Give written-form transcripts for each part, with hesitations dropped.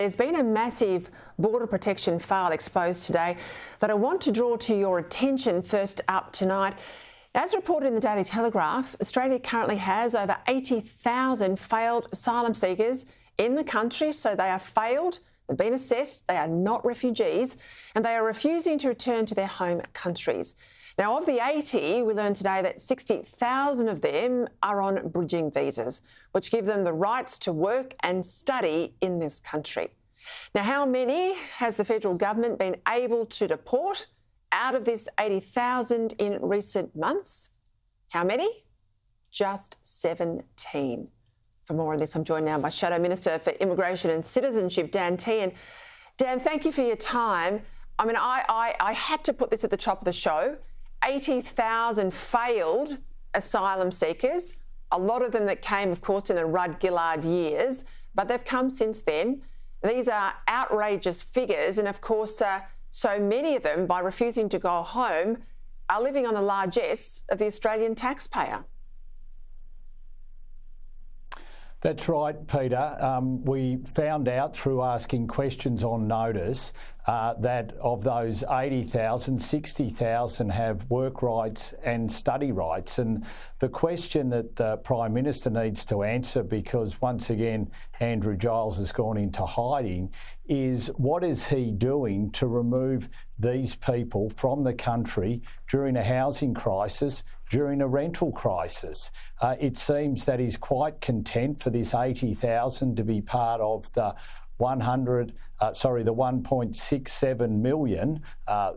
There's been a massive border protection file exposed today that I want to draw to your attention first up tonight. As reported in the Daily Telegraph, Australia currently has over 80,000 failed asylum seekers in the country. So they are failed, they've been assessed, they are not refugees, and they are refusing to return to their home countries. Now, of the 80, we learned today that 60,000 of them are on bridging visas, which give them the rights to work and study in this country. Now, how many has the federal government been able to deport out of this 80,000 in recent months? How many? Just 17. For more on this, I'm joined now by Shadow Minister for Immigration and Citizenship, Dan Tehan. Dan, thank you for your time. I mean, I had to put this at the top of the show. 80,000 failed asylum seekers, a lot of them that came, of course, in the Rudd-Gillard years, but they've come since then. These are outrageous figures, and of course, so many of them, by refusing to go home, are living on the largesse of the Australian taxpayer. That's right, Peter. We found out through asking questions on notice that of those 80,000, 60,000 have work rights and study rights. And the question that the Prime Minister needs to answer, because once again Andrew Giles has gone into hiding, is what is he doing to remove these people from the country during a housing crisis, during a rental crisis? It seems that he's quite content for this 80,000 to be part of the 1.67 million,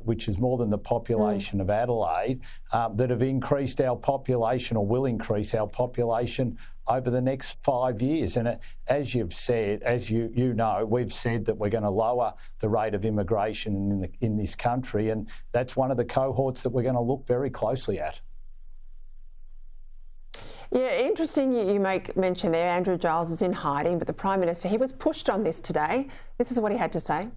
which is more than the population of Adelaide, that have increased our population or will increase our population over the next 5 years. And as you've said, as you know, we've said that we're going to lower the rate of immigration in this country, and that's one of the cohorts that we're going to look very closely at. Yeah, interesting you make mention there. Andrew Giles is in hiding, but the Prime Minister, he was pushed on this today. This is what he had to say.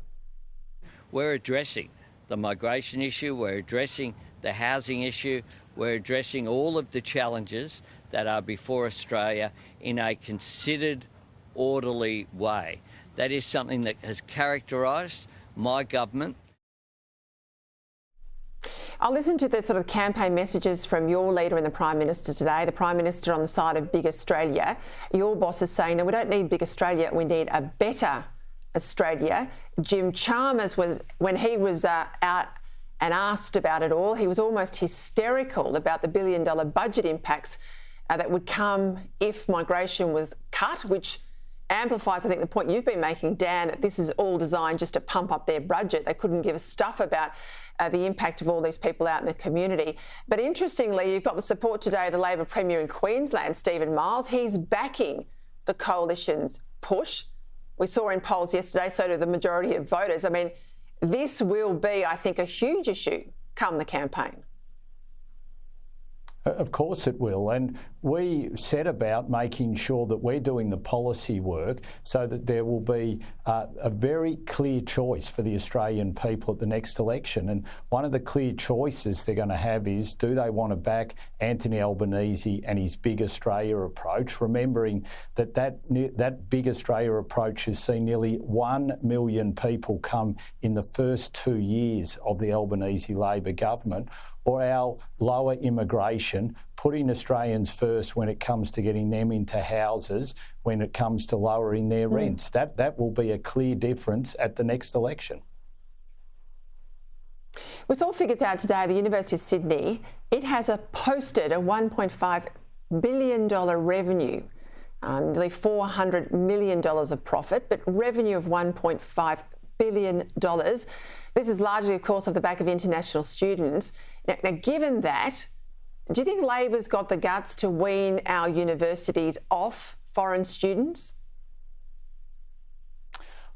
We're addressing the migration issue, we're addressing the housing issue, we're addressing all of the challenges that are before Australia in a considered, orderly way. That is something that has characterised my government. I'll listen to the sort of campaign messages from your leader and the Prime Minister today. The Prime Minister on the side of Big Australia. Your boss is saying, no, we don't need Big Australia, we need a better Australia. Jim Chalmers, when he was out and asked about it all, he was almost hysterical about the billion-dollar budget impacts that would come if migration was cut, which amplifies, I think, the point you've been making, Dan, that this is all designed just to pump up their budget. They couldn't give a stuff about the impact of all these people out in the community. But interestingly, you've got the support today of the Labor Premier in Queensland, Stephen Miles. He's backing the Coalition's push. We saw in polls yesterday, so do the majority of voters. I mean, this will be, I think, a huge issue come the campaign. Of course it will, and we set about making sure that we're doing the policy work so that there will be a very clear choice for the Australian people at the next election. And one of the clear choices they're going to have is, do they want to back Anthony Albanese and his Big Australia approach, remembering that Big Australia approach has seen nearly 1 million people come in the first 2 years of the Albanese Labor government, or our lower immigration, putting Australians first when it comes to getting them into houses, when it comes to lowering their rents. That will be a clear difference at the next election. We saw figures out today, the University of Sydney, it has posted a $1.5 billion revenue, nearly $400 million of profit, but revenue of $1.5 billion. This is largely, of course, off the back of international students. Now, given that, do you think Labor's got the guts to wean our universities off foreign students?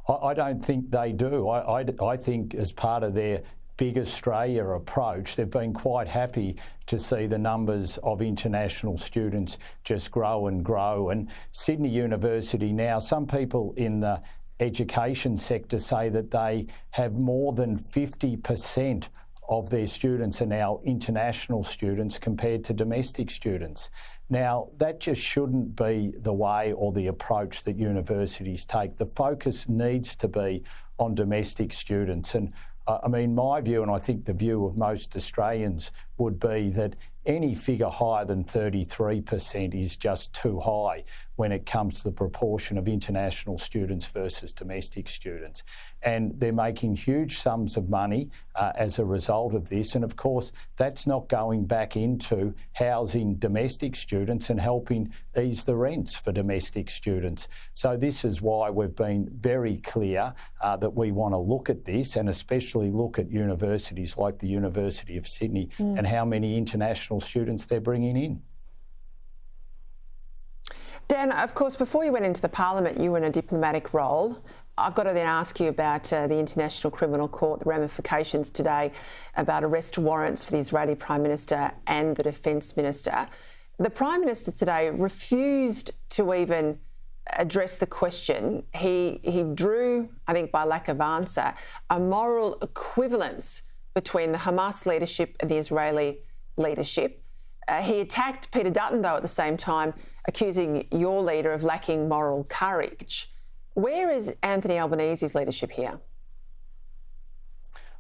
I don't think they do. I think as part of their Big Australia approach, they've been quite happy to see the numbers of international students just grow and grow. And Sydney University now, some people in the education sector say that they have more than 50% of their students are now international students compared to domestic students. Now, that just shouldn't be the way or the approach that universities take. The focus needs to be on domestic students. And I mean, my view, and I think the view of most Australians, would be that any figure higher than 33% is just too high when it comes to the proportion of international students versus domestic students. And they're making huge sums of money as a result of this. And of course, that's not going back into housing domestic students and helping ease the rents for domestic students. So this is why we've been very clear that we want to look at this, and especially look at universities like the University of Sydney and how many international students they're bringing in. Dan, of course, before you went into the Parliament, you were in a diplomatic role. I've got to then ask you about the International Criminal Court, the ramifications today about arrest warrants for the Israeli Prime Minister and the Defence Minister. The Prime Minister today refused to even address the question. He drew, I think by lack of answer, a moral equivalence between the Hamas leadership and the Israeli leadership. He attacked Peter Dutton, though, at the same time, accusing your leader of lacking moral courage. Where is Anthony Albanese's leadership here?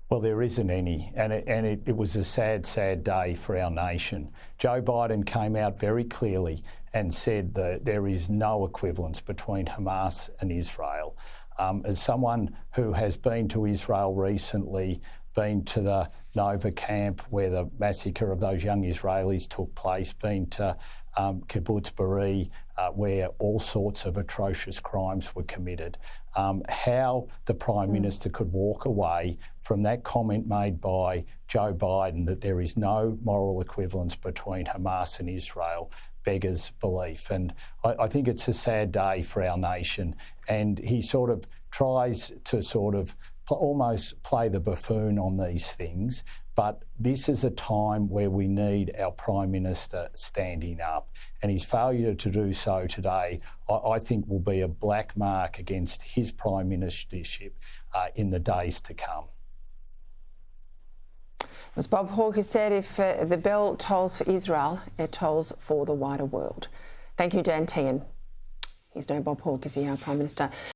Well, there isn't any, and it was a sad, sad day for our nation. Joe Biden came out very clearly and said that there is no equivalence between Hamas and Israel. As someone who has been to Israel recently, been to the Nova camp where the massacre of those young Israelis took place, been to Kibbutz Be'eri, where all sorts of atrocious crimes were committed. How the Prime Minister could walk away from that comment made by Joe Biden that there is no moral equivalence between Hamas and Israel beggars belief. And I think it's a sad day for our nation. And he sort of tries to almost play the buffoon on these things. But this is a time where we need our Prime Minister standing up. And his failure to do so today, I think, will be a black mark against his Prime Ministership in the days to come. It was Bob Hawke who said if the bell tolls for Israel, it tolls for the wider world. Thank you, Dan Tehan. He's no Bob Hawke, is he, our Prime Minister?